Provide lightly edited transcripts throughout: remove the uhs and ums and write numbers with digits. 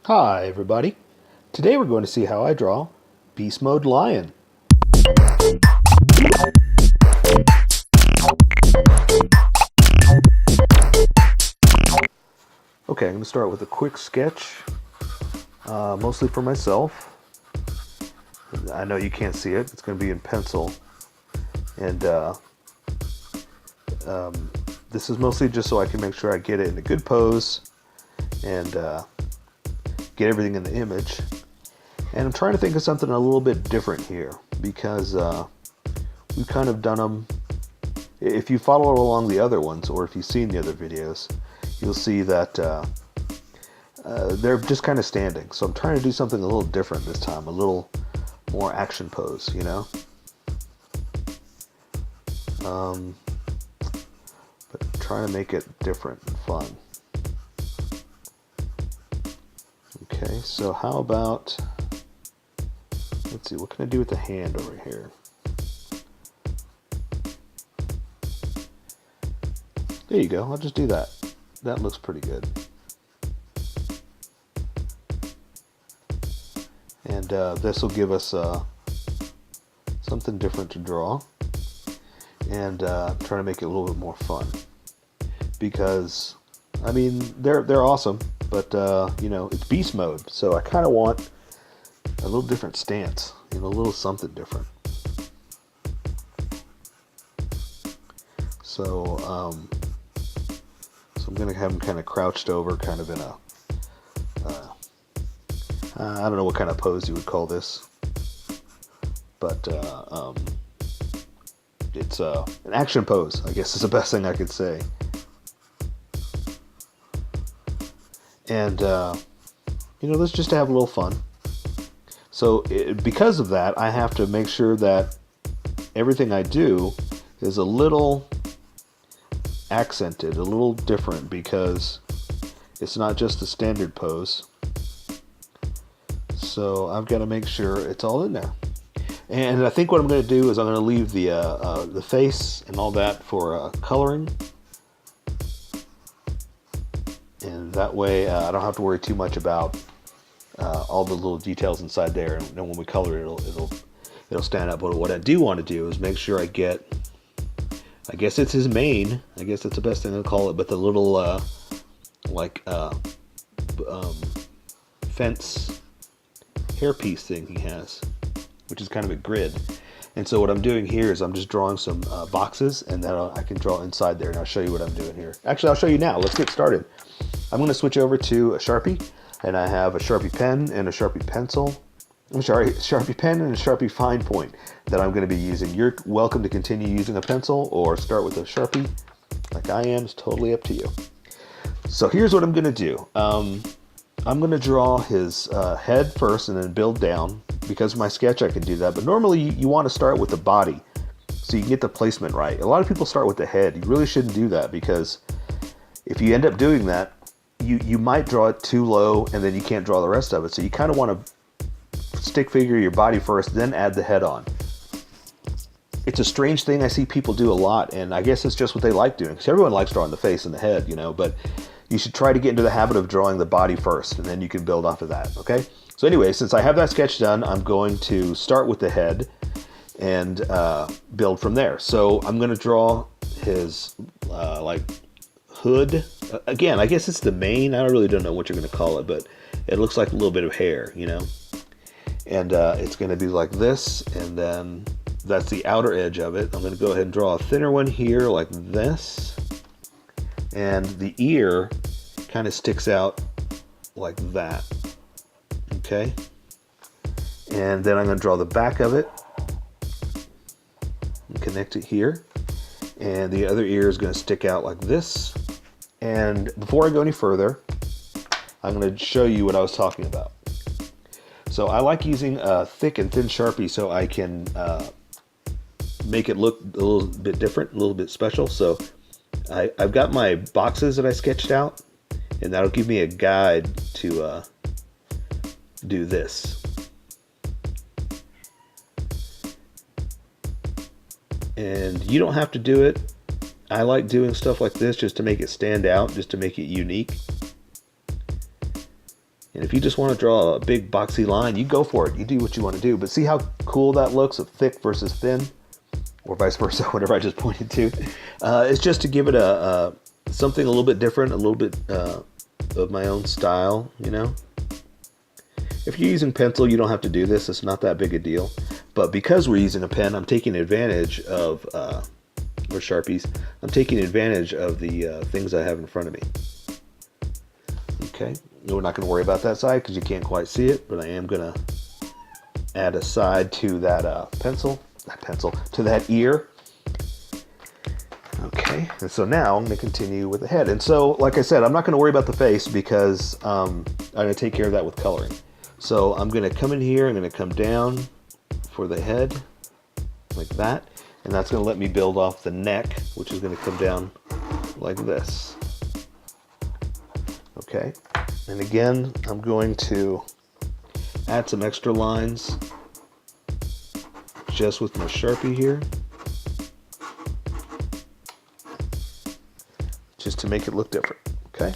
Hi everybody. Today we're going to see how I draw Beast Mode Lion. Okay, I'm going to start with a quick sketch, mostly for myself. I know you can't see it, it's going to be in pencil. And this is mostly just so I can make sure I get it in a good pose and get everything in the image. And I'm trying to think of something a little bit different here because we've kind of done them. If you follow along the other ones, or if you've seen the other videos, you'll see that they're just kind of standing. So I'm trying to do something a little different this time, a little more action pose, you know? But trying to make it different and fun. Okay, so how about, let's see, what can I do with the hand over here? There you go, I'll just do that. That looks pretty good. And this will give us something different to draw. And try to make it a little bit more fun. Because, I mean, they're awesome, but you know, it's beast mode, so I kind of want a little different stance, you know, a little something different. So, so I'm gonna have him kind of crouched over, kind of in a, I don't know what kind of pose you would call this, but it's an action pose, I guess is the best thing I could say. And you know, let's just have a little fun. So because of that, I have to make sure that everything I do is a little accented, a little different, because it's not just the standard pose. So I've got to make sure it's all in there. And I think what I'm going to do is I'm going to leave the face and all that for coloring. And that way I don't have to worry too much about all the little details inside there. And then when we color it, it'll stand up. But what I do want to do is make sure I get, I guess it's his mane. I guess that's the best thing to call it. But the little fence hairpiece thing he has, which is kind of a grid. And so what I'm doing here is I'm just drawing some boxes, and then I can draw inside there, and I'll show you what I'm doing here. Actually, I'll show you now. Let's get started. I'm going to switch over to a Sharpie, and I have a Sharpie pen and a Sharpie pencil. I'm sorry, Sharpie pen and a Sharpie fine point that I'm going to be using. You're welcome to continue using a pencil or start with a Sharpie like I am. It's totally up to you. So here's what I'm going to do. I'm going to draw his head first and then build down. Because of my sketch, I can do that. But normally you want to start with the body so you can get the placement right. A lot of people start with the head. You really shouldn't do that, because if you end up doing that, you might draw it too low and then you can't draw the rest of it. So you kind of want to stick figure your body first, then add the head on. It's a strange thing I see people do a lot, and I guess it's just what they like doing, because everyone likes drawing the face and the head, you know, but you should try to get into the habit of drawing the body first, and then you can build off of that, okay? So anyway, since I have that sketch done, I'm going to start with the head and build from there. So I'm going to draw his like hood. Again, I guess it's the mane. I really don't know what you're going to call it, but it looks like a little bit of hair, you know? And it's going to be like this, and then that's the outer edge of it. I'm going to go ahead and draw a thinner one here like this. And the ear kind of sticks out like that. Okay, and then I'm going to draw the back of it and connect it here, and the other ear is going to stick out like this. And before I go any further, I'm going to show you what I was talking about. So I like using a thick and thin Sharpie so I can make it look a little bit different, a little bit special. So I've got my boxes that I sketched out, and that'll give me a guide to do this. And you don't have to do it. I like doing stuff like this just to make it stand out, just to make it unique. And if you just want to draw a big boxy line, you go for it. You do what you want to do. But see how cool that looks of thick versus thin? Or vice versa, whatever I just pointed to. It's just to give it a something a little bit different, a little bit of my own style, you know? If you're using pencil, you don't have to do this. It's not that big a deal. But because we're using a pen, I'm taking advantage of, or Sharpies, I'm taking advantage of the things I have in front of me. Okay, we're not going to worry about that side because you can't quite see it, but I am going to add a side to that to that ear. Okay, and so now I'm going to continue with the head. And so, like I said, I'm not going to worry about the face because I'm going to take care of that with coloring. So I'm going to come in here, I'm going to come down for the head, like that. And that's going to let me build off the neck, which is going to come down like this. Okay, and again, I'm going to add some extra lines just with my Sharpie here, just to make it look different, okay?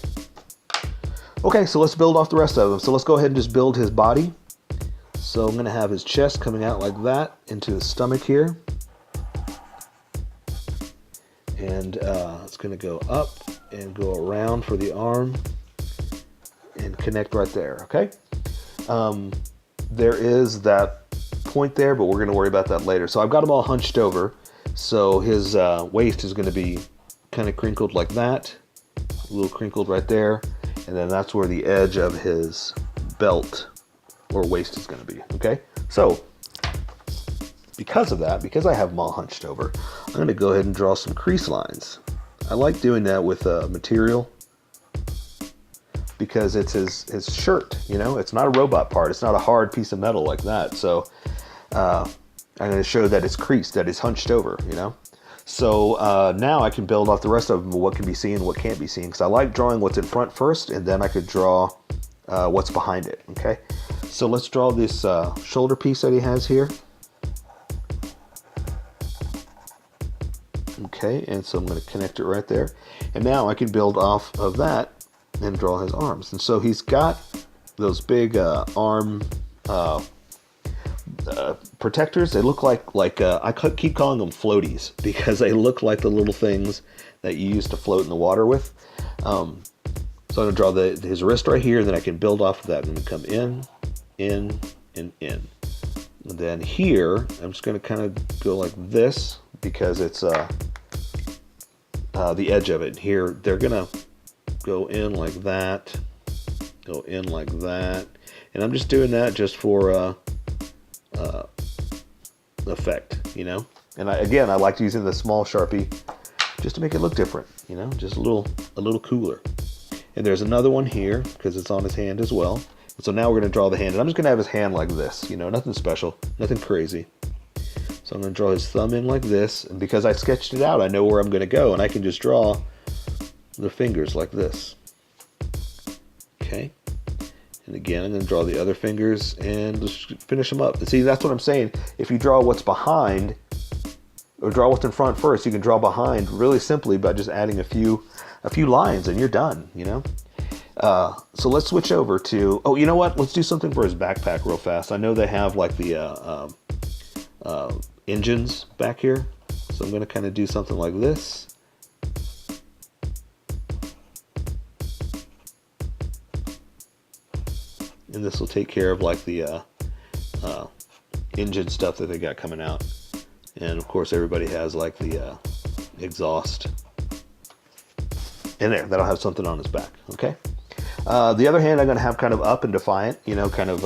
Okay, so let's build off the rest of them. So let's go ahead and just build his body. So I'm gonna have his chest coming out like that into his stomach here. And it's gonna go up and go around for the arm and connect right there, okay? There is that point there, but we're gonna worry about that later. So I've got him all hunched over. So his waist is gonna be kind of crinkled like that, a little crinkled right there. And then that's where the edge of his belt or waist is gonna be, okay? So because of that, because I have them all hunched over, I'm gonna go ahead and draw some crease lines. I like doing that with material because it's his shirt, you know? It's not a robot part, it's not a hard piece of metal like that. So I'm gonna show that it's creased, that it's hunched over, you know? So now I can build off the rest of them, what can be seen, what can't be seen, because I like drawing what's in front first, and then I could draw what's behind it, okay? So let's draw this shoulder piece that he has here. Okay, and so I'm going to connect it right there. And now I can build off of that and draw his arms. And so he's got those big arm protectors. They look like I keep calling them floaties because they look like the little things that you use to float in the water with. So I'm going to draw his wrist right here, and then I can build off of that. I'm going to come in, and in. And then here, I'm just going to kind of go like this because it's the edge of it. Here, they're going to go in like that, go in like that. And I'm just doing that just for effect, you know? And again, I like using the small Sharpie just to make it look different, you know, just a little cooler. And there's another one here because it's on his hand as well. And so now we're going to draw the hand, and I'm just going to have his hand like this, you know, nothing special, nothing crazy. So I'm going to draw his thumb in like this, and because I sketched it out, I know where I'm going to go, and I can just draw the fingers like this. Okay. And again, I'm going to draw the other fingers and just finish them up. And see, that's what I'm saying. If you draw what's behind, or draw what's in front first, you can draw behind really simply by just adding a few lines, and you're done, you know? So let's switch over to, oh, you know what? Let's do something for his backpack real fast. I know they have like the engines back here. So I'm going to kind of do something like this. And this will take care of like the engine stuff that they got coming out. And of course everybody has like the exhaust. And there, that'll have something on his back, okay? The other hand I'm going to have kind of up and defiant, you know, kind of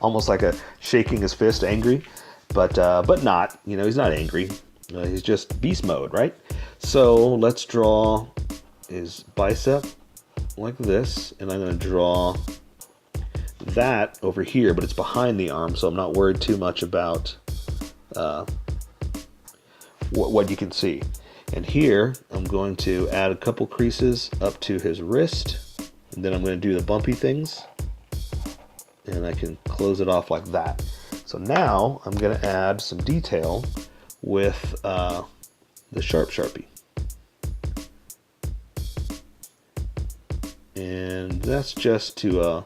almost like a shaking his fist, angry, but not, you know, he's not angry. He's just beast mode, right? So let's draw his bicep like this, and I'm going to draw that over here, but it's behind the arm, so I'm not worried too much about what you can see. And here I'm going to add a couple creases up to his wrist, and then I'm going to do the bumpy things, and I can close it off like that. So now I'm going to add some detail with the sharp Sharpie. And that's just to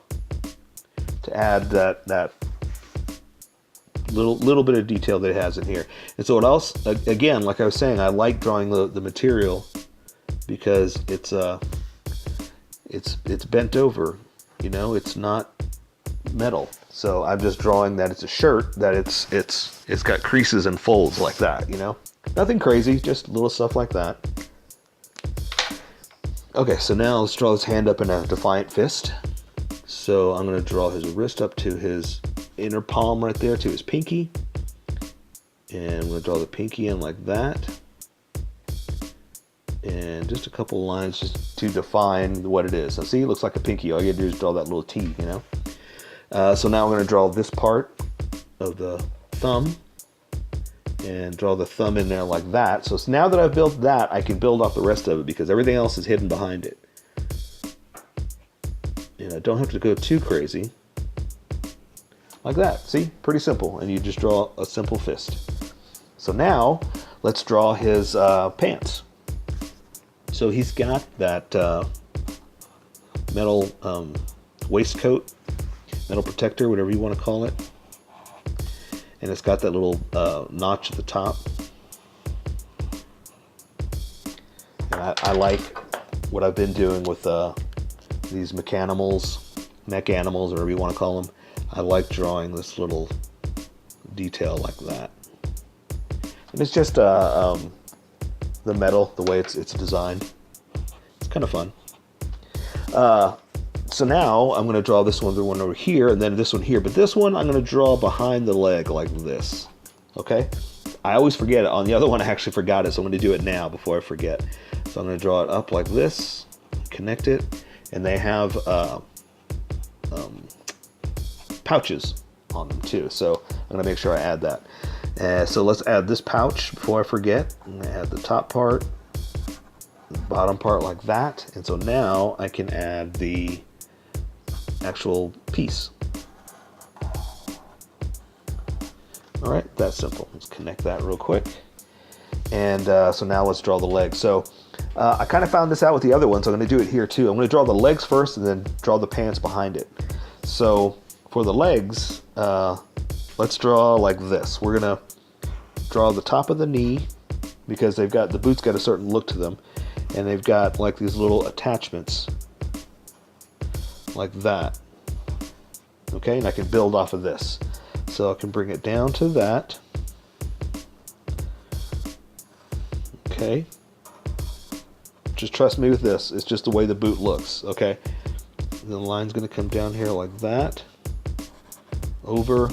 to add that little bit of detail that it has in here. And so what else, again, like I was saying, I like drawing the material because it's bent over, you know, it's not metal. So I'm just drawing that it's a shirt, that it's got creases and folds like that, you know. Nothing crazy, just little stuff like that. Okay, so now let's draw his hand up in a defiant fist. So I'm going to draw his wrist up to his inner palm right there, to his pinky. And I'm going to draw the pinky in like that. And just a couple lines just to define what it is. So see, it looks like a pinky. All you gotta do is draw that little T, you know. So now I'm going to draw this part of the thumb. And draw the thumb in there like that. So now that I've built that, I can build off the rest of it because everything else is hidden behind it. And I don't have to go too crazy. Like that. See? Pretty simple. And you just draw a simple fist. So now, let's draw his pants. So he's got that metal waistcoat, metal protector, whatever you want to call it. And it's got that little notch at the top. And I like what I've been doing with these mech animals, or whatever you want to call them. I like drawing this little detail like that. And it's just the metal, the way it's designed. It's kind of fun. So now I'm going to draw this one, the one over here, and then this one here. But this one I'm going to draw behind the leg like this. Okay? I always forget it. On the other one I actually forgot it, so I'm going to do it now before I forget. So I'm going to draw it up like this, connect it, and they have pouches on them too. So I'm going to make sure I add that. So let's add this pouch before I forget. I'm going to add the top part, the bottom part like that. And so now I can add the actual piece. All right, that's simple. Let's connect that real quick. And so now let's draw the legs. So I kind of found this out with the other one, so I'm going to do it here too. I'm going to draw the legs first and then draw the pants behind it. So for the legs, let's draw like this. We're going to draw the top of the knee because they've got, the boots got a certain look to them, and they've got like these little attachments like that. Okay, and I can build off of this. So I can bring it down to that. Okay. Just trust me with this. It's just the way the boot looks. Okay. And the line's going to come down here like that. Over.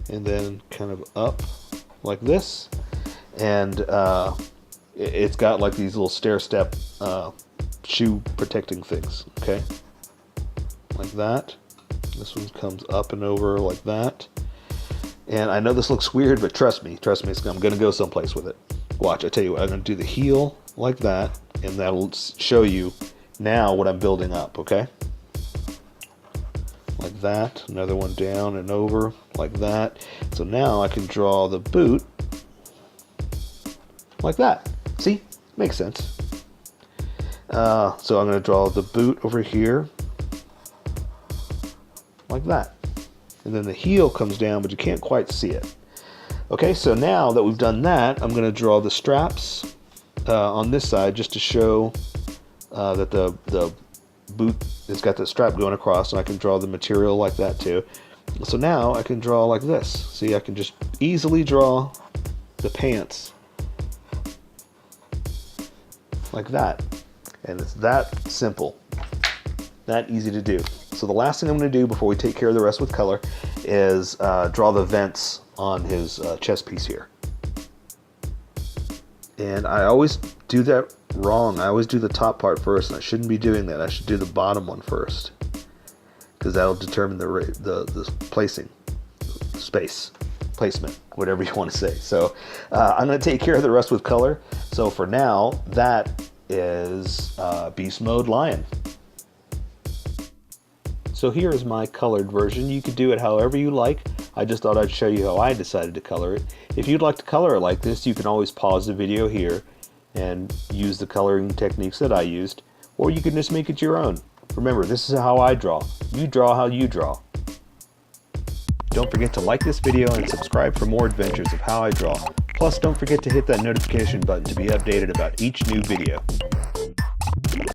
And then kind of up like this. And it's got like these little stair step shoe protecting things. Okay. Like that. This one comes up and over like that. And I know this looks weird, but trust me, I'm going to go someplace with it. Watch, I tell you what, I'm going to do the heel like that, and that'll show you now what I'm building up, okay? Like that, another one down and over, like that. So now I can draw the boot like that. See? Makes sense. So I'm going to draw the boot over here, like that. And then the heel comes down, but you can't quite see it. Okay, so now that we've done that, I'm going to draw the straps on this side just to show that the boot has got the strap going across, and I can draw the material like that too. So now I can draw like this. See, I can just easily draw the pants like that. And it's that simple, that easy to do. So the last thing I'm going to do before we take care of the rest with color is draw the vents on his chest piece here. And I always do that wrong. I always do the top part first, and I shouldn't be doing that. I should do the bottom one first, because that'll determine the placing, space, placement, whatever you want to say. So I'm going to take care of the rest with color. So for now, that is Beast Mode Lion. So here is my colored version. You could do it however you like. I just thought I'd show you how I decided to color it. If you'd like to color it like this, you can always pause the video here and use the coloring techniques that I used, or you can just make it your own. Remember, this is how I draw. You draw how you draw. don't forget to like this video and subscribe for more adventures of how I draw. Plus, don't forget to hit that notification button to be updated about each new video.